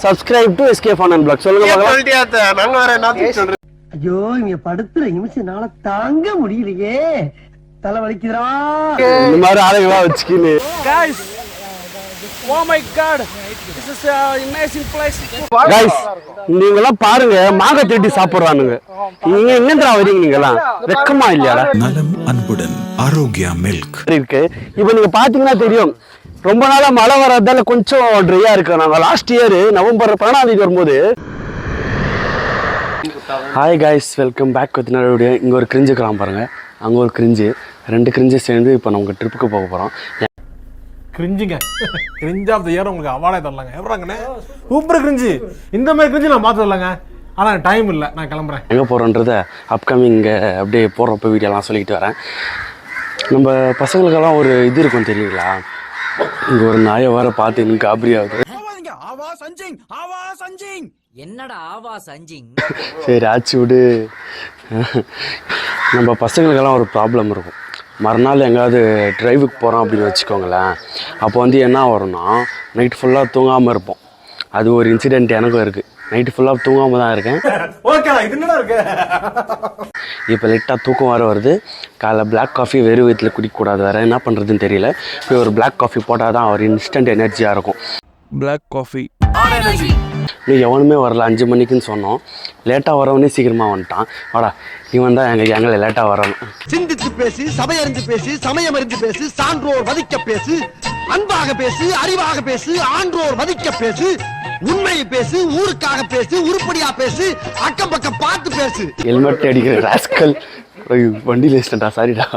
Subscribe to SK Fun and Blog. சொல்லுங்க மகளா. நாங்க வேற என்ன சொல்றோம்? ஐயோ இங்க படுத்துற நிமிஷம்னால தாங்க முடியலையே. தலை வலிக்குதுடா. இந்த மாதிரி ஆளுங்களா வச்சுக்கின்னு. Guys, oh my god, this is an amazing place. Guys, நீங்கலாம் பாருங்க மாங்க திருடி சாப்பிடுறானுங்க. நீங்க என்னன்றா வரீங்க நீங்கலாம்? வெக்கமா இல்லையாடா? நலம் அன்புடன் ஆரோக்கியா மில்க் இருக்கு. இப்போ நீங்க பாத்தீங்கன்னா தெரியும். ரொம்ப நாளா மழை வராதால கொஞ்சம் ட்ரையா இருக்கு. நாங்க லாஸ்ட் இயர் நவம்பர் 12ஆம் தேதி வரும்போது hi guys, welcome back with another video. இங்கே ஒரு கிரிஞ்சு கிராமம் பாருங்க, அங்கே ஒரு கிரிஞ்சு, ரெண்டு கிரிஞ்சு சேர்ந்து இப்போ நமக்கு ட்ரிப்புக்கு போக போகிறோம். கிரிஞ்சுங்க, கிரிஞ்ச் ஆஃப் த இயர் உங்களுக்கு அவார்டே தரலாங்க. எவ்வளோங்கண்ணே சூப்பர் கிரிஞ்சு. இந்த மாதிரி கிரிஞ்சு நான் பார்த்து வரலாங்க, ஆனால் டைம் இல்லை, நான் கிளம்புறேன். எங்கே போகிறோன்றத அப்கமிங் அப்படியே போகிறப்ப வீடியோலாம் சொல்லிக்கிட்டு வரேன். நம்ம பசங்களுக்கெல்லாம் ஒரு இது இருக்கும் தெரியுங்களா, இங்கே ஒரு நாயை வர பார்த்து எனக்கு காபரி ஆகுது. என்னடா ஆவா சஞ்சிங். சரி ஆச்சு விடு. நம்ம பசங்களுக்கெல்லாம் ஒரு ப்ராப்ளம் இருக்கும். மறுநாள் எங்கேயாவது ட்ரைவுக்கு போகிறோம் அப்படின்னு வச்சுக்கோங்களேன். அப்போ வந்து என்ன வரும்னா, நைட் ஃபுல்லாக தூங்காமல் இருப்போம். அது ஒரு இன்சிடெண்ட் எனக்கும் இருக்குது. நைட்டு ஃபுல்லாக தூங்காமல் தான் இருக்கேன். இப்போ லைட்டாக தூக்கம் வர வருது. காலைல பிளாக் காஃபி வெறும் வயிற்றில் குடிக்கக்கூடாது, வேறு என்ன பண்ணுறதுன்னு தெரியல. இப்போ ஒரு பிளாக் காஃபி போட்டால் தான் ஒரு இன்ஸ்டன்ட் எனர்ஜியாக இருக்கும். பிளாக் காஃபி நீ எவனுமே வரல, 5 மணிக்குன்னு சொன்னோம். லேட்டாக வரவனே சீக்கிரமாக வந்துட்டான். வாடா, இவன் தான் எங்கள் கேங்கில் லேட்டாக வரணும். சிந்தித்து பேசு, சபையறிந்து பேசு, சமயம் அறிந்து பேசு, சான்றோர் மதிக்க பேசு, அன்பாக பேசு, அறிவாக பேசு, ஆன்றோர் மதிக்க பேசு, உண்மையை பேசு, ஊருக்காக பேசு, உருப்படியா பேசு, அக்கம் பக்கம் பார்த்து பேசு. ஹெல்மெட் அடிக்கிற ராஸ்கல் வண்டியில் வச்சிட்டா. சாரிடா,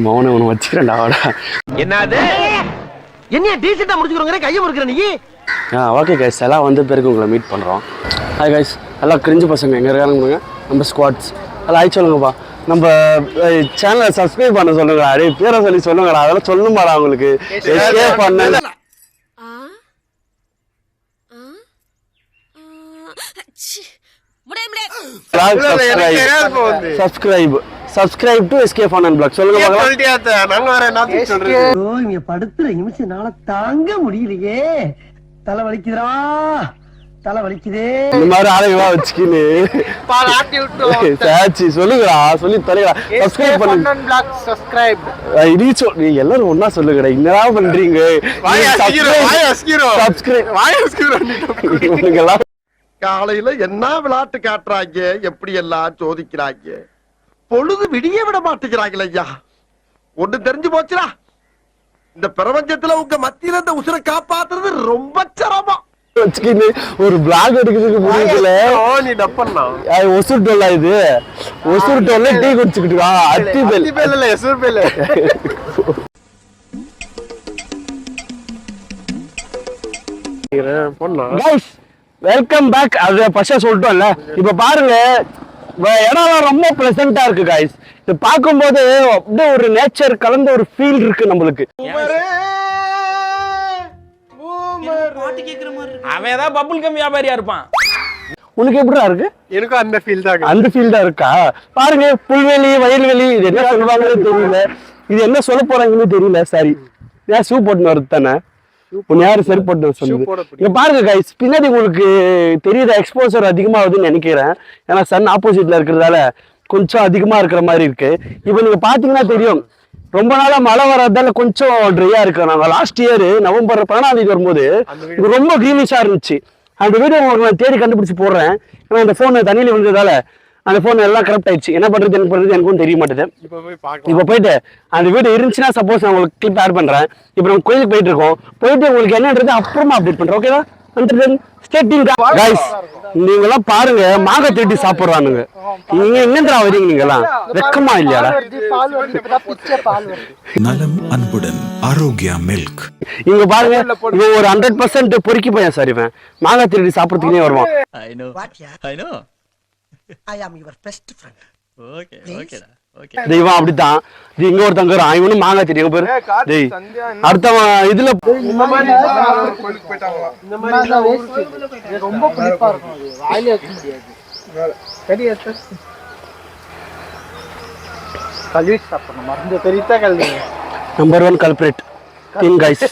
மௌன உன வச்சுக்கிறேன்டா. வாடா. என்னது என்ன டீசெண்டா முடிச்சுக்கிறோங்க, கையை முறுக்கிற நீ. ஓகே கைஸ், எல்லாம் வந்த பிறகு உங்களை மீட் பண்ணுறோம். ஹாய் கைஸ், எல்லாம் கிரிஞ்சு பசங்க எங்கே இருக்காங்க, நம்ம ஸ்குவாட்ஸ் எல்லாம் ஆய் சொல்லுங்கப்பா. நம்ம சேனலை சப்ஸ்கிரைப் பண்ண சொல்லுங்கடா. அரே பேரை சொல்லி சொல்லுங்கடா, அதெல்லாம் சொல்லணுமாடா உங்களுக்கு. எஸ்கே பண்ண Subscribe to SK Fun and Blog. சொல்லுங்க மகளா. நாங்க வேற என்ன சொல்றோம்? ஐயோ இங்க படுத்துற நிமிஷம்னால தாங்க முடியலையே. தலை வலிக்குதுடா, தலை வலிக்குதே. இந்த மாதிரி ஆளுங்களா வச்சுக்கின்னு பாலாட்டி விட்டோம். சாச்சி சொல்லுங்கடா, சொல்லி தரேடா. சப்ஸ்கிரைப் பண்ணுங்க. பிளாக் சப்ஸ்கிரைப். நீ எல்லாரும் ஒண்ணா சொல்லுங்கடா. என்னடா பண்றீங்க? சப்ஸ்கிரைப் காலையில என்ன விளையாட்டு காட்டுறாங்க, எப்படி எல்லாம் சோதிக்கிறாங்க. பொழுது விடிய விட மாட்டேங்கிறாங்களே ஐயா. ஒண்ணு தெரிஞ்சு போச்சுடா, இந்த பிரபஞ்சத்துல உங்க மத்தியில இந்த உசுரை காப்பாத்துறது ரொம்ப சிரமம். ஒரு பிளாக் எடுக்கிறதுக்கு முடியல. நீ டப்பண்ணா ஒசூர் டோல்லா, இது ஒசூர் டோல்ல டீ குடிச்சுக்கிட்டு இருக்கா. அத்தி பேல் இல்ல, எசூர் பேல். Guys, welcome back. அது பச்சை சொல்லிட்டோம்ல. இப்ப பாருங்க, இடம் ரொம்ப பிளசண்டா இருக்கு கைஸ். இது பார்க்கும்போது அப்படியே ஒரு நேச்சர் கலந்த ஒரு ஃபீல் இருக்கு நம்மளுக்கு. அவன் ஏதாவது பப்புள் கம் வியாபாரியா இருப்பான். உனக்கு எப்படிடா இருக்கு? எனக்கும் அந்த ஃபீல் தான். அந்த ஃபீல் தான் இருக்கா? பாருங்க, புல்வெளி, வயல்வெளி, இது என்ன சொல்லுவாங்கன்னு தெரியல, இது என்ன சொல்ல போறாங்கன்னு தெரியல. சரி, ஏன் ஷூ போட்டுன்னு வருது தானே, உன்னை யாரு சரி போட்டு சொல்லுது. இங்க பாருங்க கைஸ், பின்னாடி உங்களுக்கு தெரியுத எக்ஸ்போசர் அதிகமாகுதுன்னு நினைக்கிறேன். ஏன்னா சன் ஆப்போசிட்ல இருக்கிறதால கொஞ்சம் அதிகமா இருக்கிற மாதிரி இருக்கு. இப்போ நீங்க பாத்தீங்கன்னா தெரியும், ரொம்ப நாளா மழை வராதால கொஞ்சம் ட்ரையா இருக்கு. நாங்க லாஸ்ட் இயர் நவம்பர் 12ஆம் தேதி வரும்போது இது ரொம்ப கிரீனிஷா இருந்துச்சு. அந்த வீடியோ உங்களுக்கு நான் தேடி கண்டுபிடிச்சு போடுறேன். ஏன்னா அந்த போன் தண்ணியில விழுந்ததால அந்த போன் எல்லாம் கரெக்ட் ஆயிடுச்சு. என்ன பண்றது எனக்கும் தெரிய மாட்டேது. இப்போ போயிட்டு அந்த வீடியோ இருந்துச்சுன்னா சப்போஸ் நான் உங்களுக்கு கிளிப் ஆட் பண்றேன். இப்போ நம்ம கோயிலுக்கு போயிட்டு இருக்கோம். போயிட்டு உங்களுக்கு என்னன்றது அப்புறமா அப்டேட் பண்றேன். ஓகேவா? நீங்கெல்லாம் பாருங்க, மாங்க திருடி சாப்பிடுறானுங்க. நீங்க என்னன்றா வரீங்க நீங்கெல்லாம்? வெக்கமா இல்லையாடா? நலம் அன்புடன் ஆரோக்கியா மில்க். இங்க பாருங்க, இவன் ஒரு 100% பொறுக்கி பையன் சார். இவன் மாங்க திருடி சாப்பிடுறதுக்குனே வருவான். தெய்வம் அப்படித்தான். இங்க ஒருத்தங்க இவனும் மாங்க தெரியும் பேரு. அடுத்தவன் இதுல நம்பர் 1 கல்பிரேட் கிங் கைஸ்.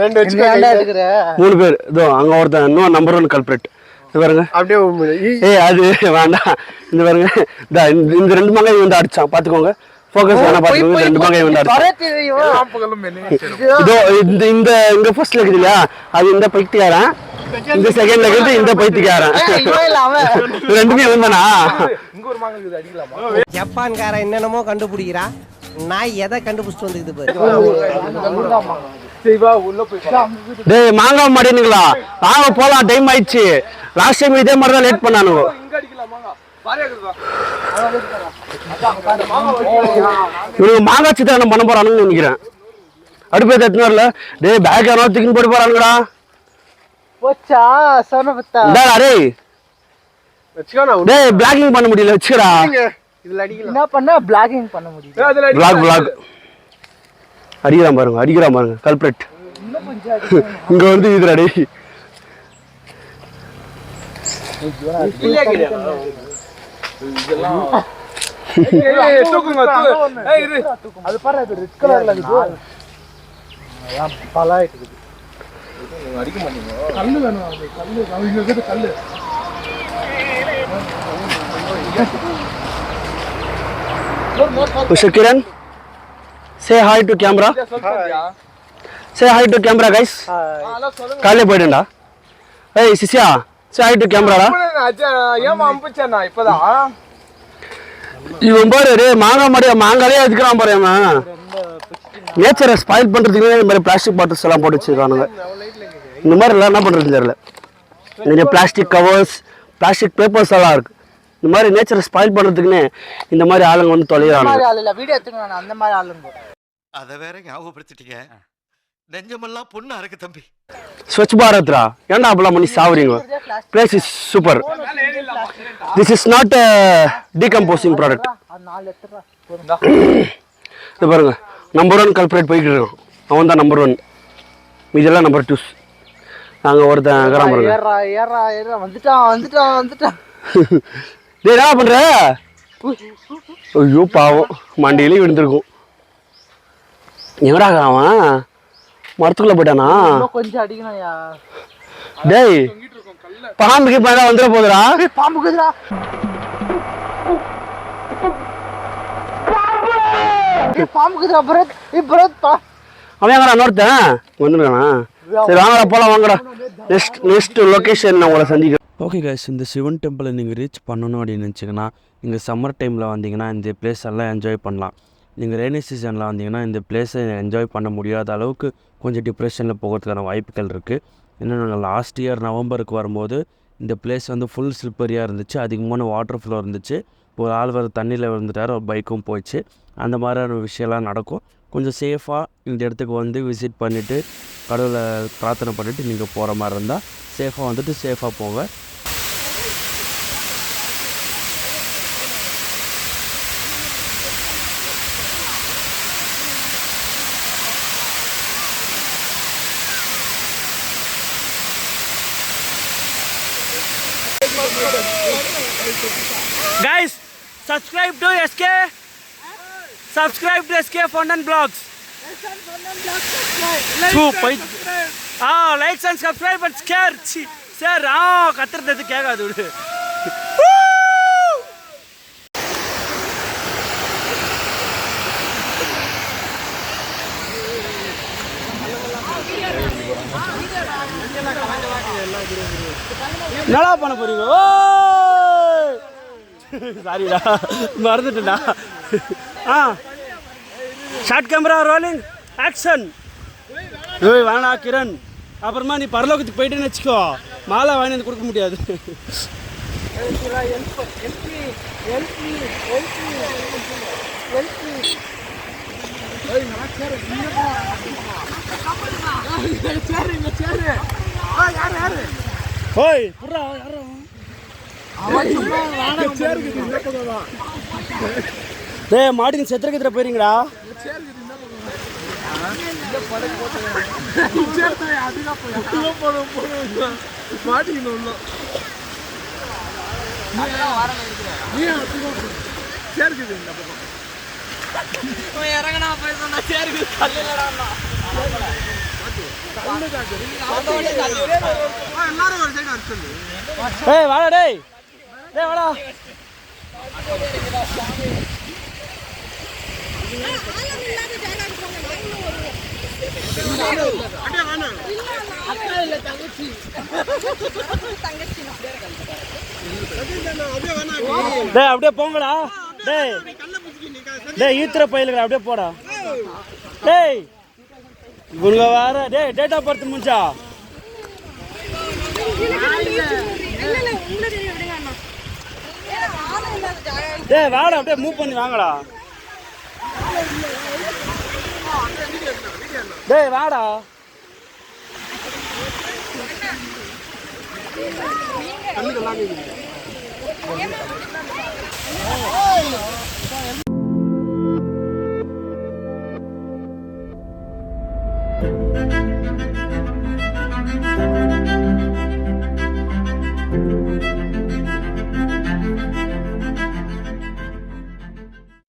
ரெண்டு வச்சுக்க. 3 பேர். இதோ அங்க ஒருத்தன் இன்னும் நம்பர் 1 கல்பிரேட். இது பாருங்க. அப்படியே அது வேண்டாம். இந்த பாருங்க. இந்த 2 மங்காய் வந்து அடிச்சான். பாத்துக்கோங்க. ஃபோக்கஸ் பண்ண பாத்துக்கோங்க. 2 மங்காய் வந்து அடிச்சான். இதோ இந்த இங்க ஃபர்ஸ்ட்ல இருக்குது இல்லையா, அது இந்த பைத்தியாரன். இந்த செகண்ட்ல இருக்குது இந்த பைத்தியாரன். ரெண்டுமே வந்தானா? ஜப்பான்கார என்னென்னமோ கண்டுபிடிக்கிறா, நான் எதை கண்டுபிடிச்சிட்டு வந்துக்குது பாரு. டேய் மாங்காய் மாட்டேனுங்களா? வாங்க போலாம், டைம் ஆயிடுச்சு. லாஸ்ட் டைம் இதே மாதிரி தான் லேட் பண்ணானுங்க. இவங்க மாங்காய் சித்திரம் பண்ண போறானுன்னு நினைக்கிறேன். அடுப்பு எத்தனை வரல. டேய் பேக் யாரோ தூக்கின்னு போட்டு போறானுங்கடா. டேய் பிளாகிங் பண்ண முடியல, வச்சுக்கடா. என்ன பண்ண பிளாகிங் பண்ண முடியும். பிளாக் அடிக்கிறான் பாருங்க கல்பிரேட். இங்க வந்து இதுடா டேய். அது பாரு, அது ரெட் கலர்ல இருக்குது. பலாயிட்டு இருக்குது. அடிக்க மாட்டீங்க. கல்லு வேணும். அது கல்லு இங்க இருக்குது. கல்லு Kiran, say hi to camera. Say hi to camera, guys. காலையில போயிடுண்டா. ஏய் சிசியா, say hi to camera டா. ஏமா அம்புச்சேனா இப்பதான். இவன் பாரு டேய் மாங்காலே எதுக்குறான் பாரு அவன். நேச்சரை ஸ்பாயில் பண்றதுக்கு இந்த மாதிரி பிளாஸ்டிக் பாட்டில்ஸ் எல்லாம் போட்டு வச்சிருக்கானுங்க. இந்த மாதிரி எல்லாம் என்ன பண்றது தெரியல. நிறைய பிளாஸ்டிக் கவர்ஸ், பிளாஸ்டிக் பேப்பர்ஸ் எல்லாம் இருக்கு. இந்த மாதிரி நேச்சரை ஸ்பாயில் பண்றதுக்குன்னு இந்த மாதிரி ஆளுங்க வந்து தொலைறாங்க. வீடியோ எடுத்துக்கணும். அந்த மாதிரி ஆளுங்க அத வேற ஞாபகப்படுத்திட்டீங்க. நெஞ்சமெல்லாம் பொண்ணு அறக்கு தம்பி. ஸ்வச் பாரத்ரா, ஏன்டா அப்பலாம் பண்ணி சாவறீங்க? Place is super. This is not a decomposing product. இது பாருங்க, நம்பர் 1 கல்பிரேட் போயிட்டு இருக்கோம். அவன் தான் நம்பர் 1, இதெல்லாம் நம்பர் 2. நாங்க ஒருத்தன் கராம பாருங்க. ஏறா வந்துட்டான். டேய் என்ன பண்ற? ஐயோ பாவம், மண்டையிலே விழுந்திருக்கும். எங்கடா அவன்? மரத்துக்குள்ள போயிட்டானா? கொஞ்சம் அடிக்கணும்யா. டேய் பாம்புக்கு மேல வந்துட போகுதுடா. பாம்புக்குதுடா. பாம்புக்குதுடா பரத். பரத் அவன் எங்கடா இன்னொருத்தன் வந்துருக்கானா? சரி வாங்கடா போலாம், வாங்கடா. நெக்ஸ்ட் லொகேஷன் நான் உங்களை சந்திக்கிறேன். ஓகே கைஸ், இந்த சிவன் டெம்பிளை நீங்கள் ரீச் பண்ணணும் அப்படின்னு நினச்சிங்கன்னா நீங்கள் சம்மர் டைமில் வந்தீங்கன்னா இந்த பிளேஸ் எல்லாம் என்ஜாய் பண்ணலாம். நீங்கள் ரெய்னி சீசனில் வந்தீங்கன்னா இந்த பிளேஸை என்ஜாய் பண்ண முடியாத அளவுக்கு கொஞ்சம் டிப்ரெஷனில் போகிறதுக்கான வாய்ப்புகள் இருக்குது. இன்னும் நாங்கள் லாஸ்ட் இயர் நவம்பருக்கு வரும்போது இந்த பிளேஸ் வந்து ஃபுல் ஸ்லிப்பரியாக இருந்துச்சு. அதிகமான வாட்டர் ஃப்ளோ இருந்துச்சு. ஒரு ஆள் வர தண்ணியில் விழுந்துட்டார், ஒரு பைக்கும் போயிடுச்சு. அந்த மாதிரியான விஷயம்லாம் நடக்கும். கொஞ்சம் சேஃபாக இந்த இடத்துக்கு வந்து விசிட் பண்ணிவிட்டு கடவுளை பிரார்த்தனை பண்ணிவிட்டு நீங்கள் போகிற மாதிரி இருந்தால் சேஃபாக வந்துட்டு சேஃபாக போங்க. Guys, subscribe to SK. Subscribe to SK Fondan Vlogs. Likes and subscribe and share. Share. கத்துறது கேட்காது விடு. என்னடா பண்ண போறீங்க? சாரிடா, மறந்துட்டேன்டா. Shot camera rolling action. ஏய் வேணா கிரண், அப்புறமா நீ பரலோகத்துக்கு போயிட்டேன்னு வச்சுக்கோ, மாலை வாங்கி வந்து கொடுக்க முடியாது. ஓய் புறா யாரோ டேய் மாட்டின் செத்துறதுக்கு போறீங்கடா. இறங்கனா போய் சொன்னா சேருக்கு கல்லுலடா. ஏய் வாடா டேய் டேய் வாடா டேய் அப்படியே போங்கடா டேய் டேய் ஈத்திர பையலுங்க அப்படியே போடா டேய் இவங்க வேற டேய் டேட் ஆஃப் பர்த் முடிஞ்சா டேய் வாடா அப்படியே மூவ் பண்ணி வாங்கடா டேய் வாடா